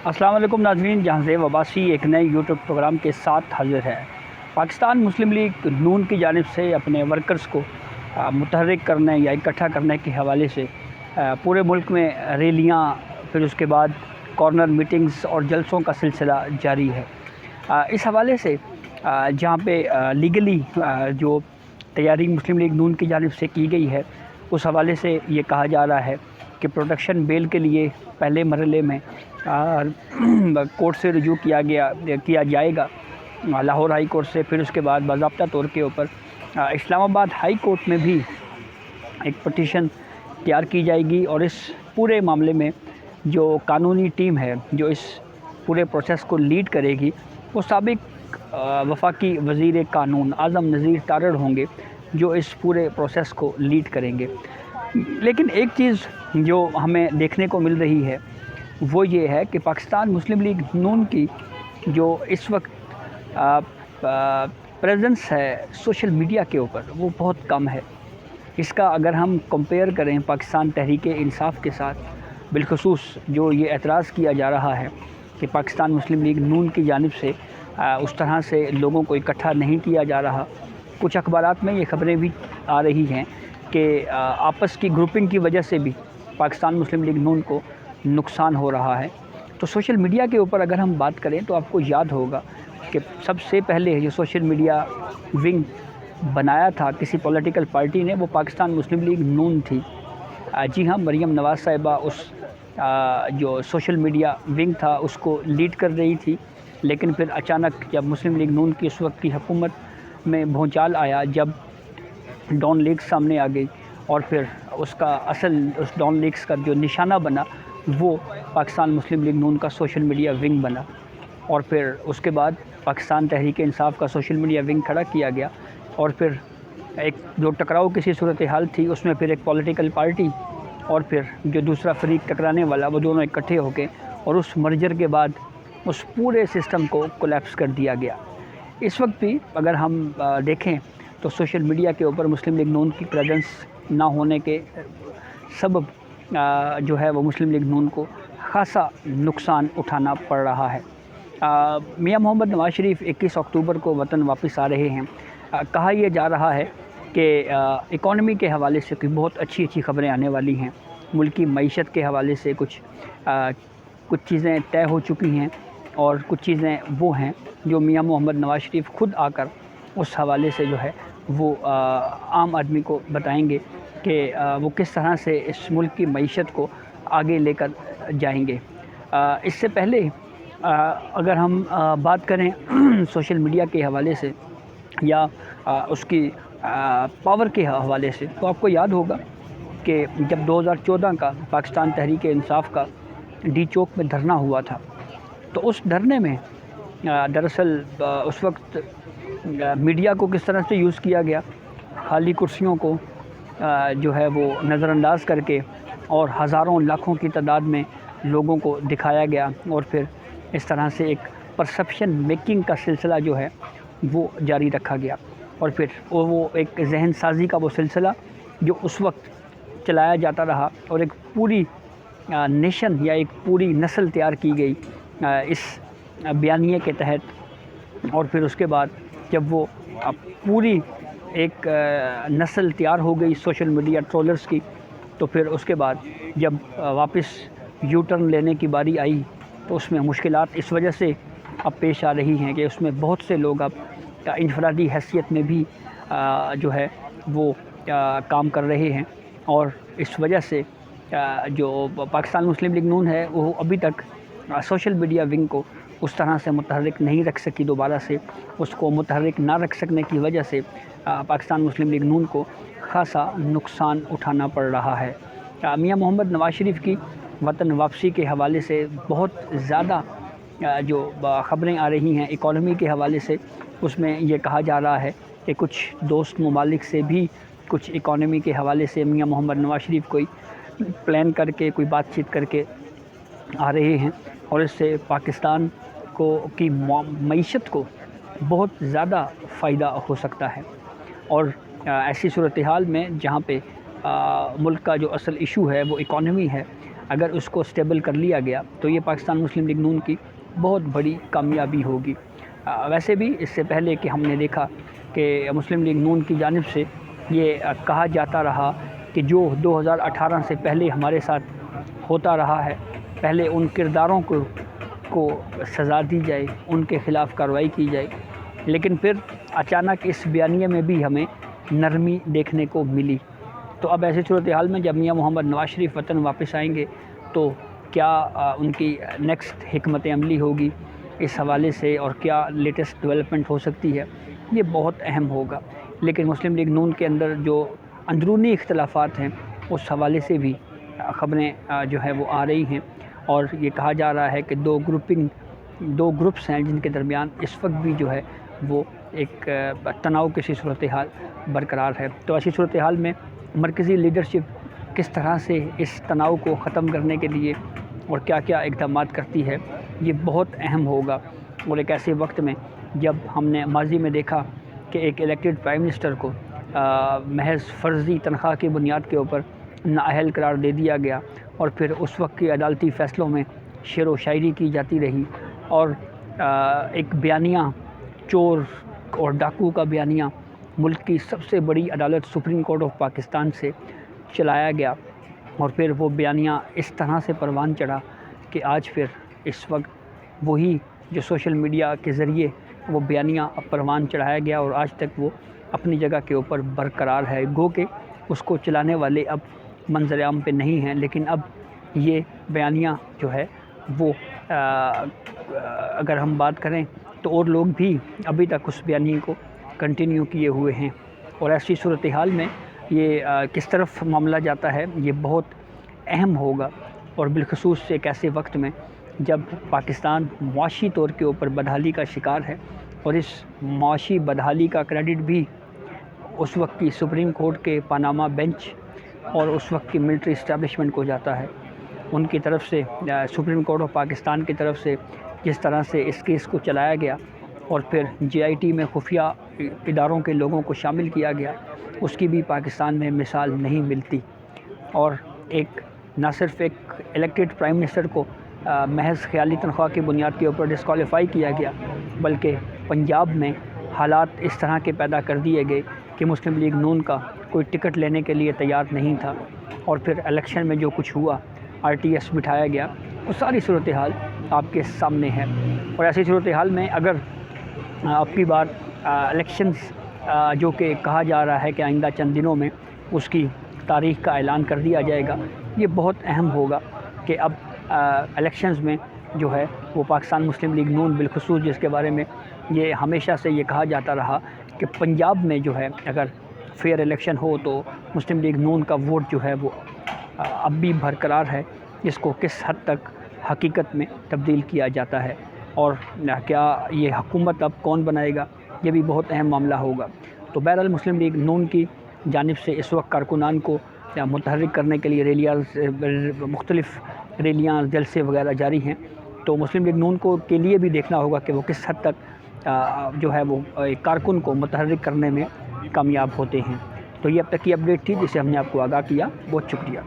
السلام علیکم ناظرین، جہاں زیب عباسی ایک نئے یوٹیوب پروگرام کے ساتھ حاضر ہے۔ پاکستان مسلم لیگ نون کی جانب سے اپنے ورکرز کو متحرک کرنے یا اکٹھا کرنے کے حوالے سے پورے ملک میں ریلیاں، پھر اس کے بعد کارنر میٹنگز اور جلسوں کا سلسلہ جاری ہے۔ اس حوالے سے جہاں پہ لیگلی جو تیاری مسلم لیگ نون کی جانب سے کی گئی ہے، اس حوالے سے یہ کہا جا رہا ہے کہ پروٹیکشن بیل کے لیے پہلے مرحلے میں کورٹ سے رجوع کیا جائے گا، لاہور ہائی کورٹ سے، پھر اس کے بعد باضابطہ طور کے اوپر اسلام آباد ہائی کورٹ میں بھی ایک پٹیشن تیار کی جائے گی، اور اس پورے معاملے میں جو قانونی ٹیم ہے جو اس پورے پروسیس کو لیڈ کرے گی، وہ سابق وفاقی وزیر قانون اعظم نذیر تارڑ ہوں گے جو اس پورے پروسیس کو لیڈ کریں گے۔ لیکن ایک چیز جو ہمیں دیکھنے کو مل رہی ہے وہ یہ ہے کہ پاکستان مسلم لیگ نون کی جو اس وقت پریزنس ہے سوشل میڈیا کے اوپر، وہ بہت کم ہے۔ اس کا اگر ہم کمپیئر کریں پاکستان تحریک انصاف کے ساتھ، بالخصوص جو یہ اعتراض کیا جا رہا ہے کہ پاکستان مسلم لیگ نون کی جانب سے اس طرح سے لوگوں کو اکٹھا نہیں کیا جا رہا۔ کچھ اخبارات میں یہ خبریں بھی آ رہی ہیں کہ آپس کی گروپنگ کی وجہ سے بھی پاکستان مسلم لیگ نون کو نقصان ہو رہا ہے۔ تو سوشل میڈیا کے اوپر اگر ہم بات کریں تو آپ کو یاد ہوگا کہ سب سے پہلے جو سوشل میڈیا ونگ بنایا تھا کسی پولیٹیکل پارٹی نے، وہ پاکستان مسلم لیگ نون تھی۔ جی ہاں، مریم نواز صاحبہ اس جو سوشل میڈیا ونگ تھا اس کو لیڈ کر رہی تھی، لیکن پھر اچانک جب مسلم لیگ نون کی اس وقت کی حکومت میں بھونچال آیا، جب ڈان لیگز سامنے آ گئی، اور پھر اس ڈان لیگز کا جو نشانہ بنا وہ پاکستان مسلم لیگ نون کا سوشل میڈیا ونگ بنا، اور پھر اس کے بعد پاکستان تحریک انصاف کا سوشل میڈیا ونگ کھڑا کیا گیا، اور پھر ایک جو ٹکراؤ کسی صورتحال تھی اس میں پھر ایک پولیٹیکل پارٹی اور پھر جو دوسرا فریق ٹکرانے والا، وہ دونوں اکٹھے ہو کے اور اس مرجر کے بعد اس پورے سسٹم کو کولیپس کر دیا گیا۔ اس وقت بھی اگر ہم دیکھیں تو سوشل میڈیا کے اوپر مسلم لیگ نون کی پریزنس نہ ہونے کے سبب جو ہے وہ مسلم لیگ نون کو خاصا نقصان اٹھانا پڑ رہا ہے۔ میاں محمد نواز شریف 21 اکتوبر کو وطن واپس آ رہے ہیں۔ کہا یہ جا رہا ہے کہ اکانومی کے حوالے سے بہت اچھی خبریں آنے والی ہیں۔ ملکی معیشت کے حوالے سے کچھ چیزیں طے ہو چکی ہیں، اور کچھ چیزیں وہ ہیں جو میاں محمد نواز شریف خود آ کر اس حوالے سے جو ہے وہ عام آدمی کو بتائیں گے کہ وہ کس طرح سے اس ملک کی معیشت کو آگے لے کر جائیں گے۔ اس سے پہلے اگر ہم بات کریں سوشل میڈیا کے حوالے سے یا اس کی پاور کے حوالے سے، تو آپ کو یاد ہوگا کہ جب 2014 کا پاکستان تحریک انصاف کا ڈی چوک میں دھرنا ہوا تھا، تو اس دھرنے میں دراصل اس وقت میڈیا کو کس طرح سے یوز کیا گیا، خالی کرسیوں کو جو ہے وہ نظر انداز کر کے اور ہزاروں لاکھوں کی تعداد میں لوگوں کو دکھایا گیا، اور پھر اس طرح سے ایک پرسیپشن میکنگ کا سلسلہ جو ہے وہ جاری رکھا گیا، اور پھر وہ ایک ذہن سازی کا وہ سلسلہ جو اس وقت چلایا جاتا رہا، اور ایک پوری نیشن یا ایک پوری نسل تیار کی گئی اس بیانیے کے تحت، اور پھر اس کے بعد جب وہ پوری ایک نسل تیار ہو گئی سوشل میڈیا ٹرولرز کی، تو پھر اس کے بعد جب واپس یو ٹرن لینے کی باری آئی تو اس میں مشکلات اس وجہ سے اب پیش آ رہی ہیں کہ اس میں بہت سے لوگ اب انفرادی حیثیت میں بھی جو ہے وہ کام کر رہے ہیں، اور اس وجہ سے جو پاکستان مسلم لیگ نون ہے وہ ابھی تک سوشل میڈیا ونگ کو اس طرح سے متحرک نہیں رکھ سکی۔ دوبارہ سے اس کو متحرک نہ رکھ سکنے کی وجہ سے پاکستان مسلم لیگ نون کو خاصا نقصان اٹھانا پڑ رہا ہے۔ میاں محمد نواز شریف کی وطن واپسی کے حوالے سے بہت زیادہ جو خبریں آ رہی ہیں اکانومی کے حوالے سے، اس میں یہ کہا جا رہا ہے کہ کچھ دوست ممالک سے بھی کچھ اکانومی کے حوالے سے میاں محمد نواز شریف کوئی پلان کر کے، کوئی بات چیت کر کے آ رہے ہیں، اور اس سے پاکستان کی معیشت کو بہت زیادہ فائدہ ہو سکتا ہے۔ اور ایسی صورتحال میں جہاں پہ ملک کا جو اصل ایشو ہے وہ اکانومی ہے، اگر اس کو اسٹیبل کر لیا گیا تو یہ پاکستان مسلم لیگ نون کی بہت بڑی کامیابی ہوگی۔ ویسے بھی اس سے پہلے کہ ہم نے دیکھا کہ مسلم لیگ نون کی جانب سے یہ کہا جاتا رہا کہ جو 2018 سے پہلے ہمارے ساتھ ہوتا رہا ہے، پہلے ان کرداروں کو سزا دی جائے، ان کے خلاف کارروائی کی جائے، لیکن پھر اچانک اس بیانیے میں بھی ہمیں نرمی دیکھنے کو ملی۔ تو اب ایسی صورتحال میں جب میاں محمد نواز شریف وطن واپس آئیں گے تو کیا ان کی نیکسٹ حکمت عملی ہوگی اس حوالے سے، اور کیا لیٹسٹ ڈیولپمنٹ ہو سکتی ہے، یہ بہت اہم ہوگا۔ لیکن مسلم لیگ نون کے اندر جو اندرونی اختلافات ہیں اس حوالے سے بھی خبریں جو ہے وہ آ رہی ہیں، اور یہ کہا جا رہا ہے کہ دو گروپس ہیں جن کے درمیان اس وقت بھی جو ہے وہ ایک تناؤ کی صورتحال برقرار ہے۔ تو ایسی صورتحال میں مرکزی لیڈرشپ کس طرح سے اس تناؤ کو ختم کرنے کے لیے اور کیا کیا اقدامات کرتی ہے، یہ بہت اہم ہوگا۔ اور ایک ایسے وقت میں جب ہم نے ماضی میں دیکھا کہ ایک الیکٹڈ پرائم منسٹر کو محض فرضی تنخواہ کی بنیاد کے اوپر نااہل قرار دے دیا گیا، اور پھر اس وقت کے عدالتی فیصلوں میں شعر و شاعری کی جاتی رہی، اور ایک بیانیہ چور اور ڈاکو کا بیانیہ ملک کی سب سے بڑی عدالت سپریم کورٹ آف پاکستان سے چلایا گیا، اور پھر وہ بیانیہ اس طرح سے پروان چڑھا کہ آج پھر اس وقت وہی جو سوشل میڈیا کے ذریعے وہ بیانیہ پروان چڑھایا گیا اور آج تک وہ اپنی جگہ کے اوپر برقرار ہے، گو کہ اس کو چلانے والے اب منظر عام پہ نہیں ہیں، لیکن اب یہ بیانیہ جو ہے وہ اگر ہم بات کریں تو اور لوگ بھی ابھی تک اس بیانیے کو کنٹینیو کیے ہوئے ہیں۔ اور ایسی صورتحال میں یہ کس طرف معاملہ جاتا ہے یہ بہت اہم ہوگا، اور بالخصوص ایک ایسے وقت میں جب پاکستان معاشی طور کے اوپر بدحالی کا شکار ہے، اور اس معاشی بدحالی کا کریڈٹ بھی اس وقت کی سپریم کورٹ کے پاناما بینچ اور اس وقت کی ملٹری اسٹیبلشمنٹ کو جاتا ہے۔ ان کی طرف سے سپریم کورٹ آف پاکستان کی طرف سے جس طرح سے اس کیس کو چلایا گیا اور پھر JIT میں خفیہ اداروں کے لوگوں کو شامل کیا گیا، اس کی بھی پاکستان میں مثال نہیں ملتی۔ اور ایک نہ صرف ایک الیکٹڈ پرائم منسٹر کو محض خیالی تنخواہ کی بنیاد کے اوپر ڈسکوالیفائی کیا گیا، بلکہ پنجاب میں حالات اس طرح کے پیدا کر دیے گئے کہ مسلم لیگ نون کا کوئی ٹکٹ لینے کے لیے تیار نہیں تھا، اور پھر الیکشن میں جو کچھ ہوا RTS بٹھایا گیا، وہ ساری صورتحال آپ کے سامنے ہے۔ اور ایسی صورتحال میں اگر آپ کی بار الیکشنز جو کہ کہا جا رہا ہے کہ آئندہ چند دنوں میں اس کی تاریخ کا اعلان کر دیا جائے گا، یہ بہت اہم ہوگا کہ اب الیکشنز میں جو ہے وہ پاکستان مسلم لیگ نون بالخصوص، جس کے بارے میں یہ ہمیشہ سے یہ کہا جاتا رہا کہ پنجاب میں جو ہے اگر فیئر الیکشن ہو تو مسلم لیگ نون کا ووٹ جو ہے وہ اب بھی برقرار ہے، اس کو کس حد تک حقیقت میں تبدیل کیا جاتا ہے، اور کیا یہ حکومت اب کون بنائے گا، یہ بھی بہت اہم معاملہ ہوگا۔ تو بہرحال مسلم لیگ نون کی جانب سے اس وقت کارکنان کو متحرک کرنے کے لیے مختلف ریلیاں، جلسے وغیرہ جاری ہیں، تو مسلم لیگ نون کو کے لیے بھی دیکھنا ہوگا کہ وہ کس حد تک جو ہے وہ کارکن کو متحرک کرنے میں کامیاب ہوتے ہیں۔ تو یہ اب تک کی اپڈیٹ تھی جسے ہم نے آپ کو آگاہ کیا، بہت شکریہ۔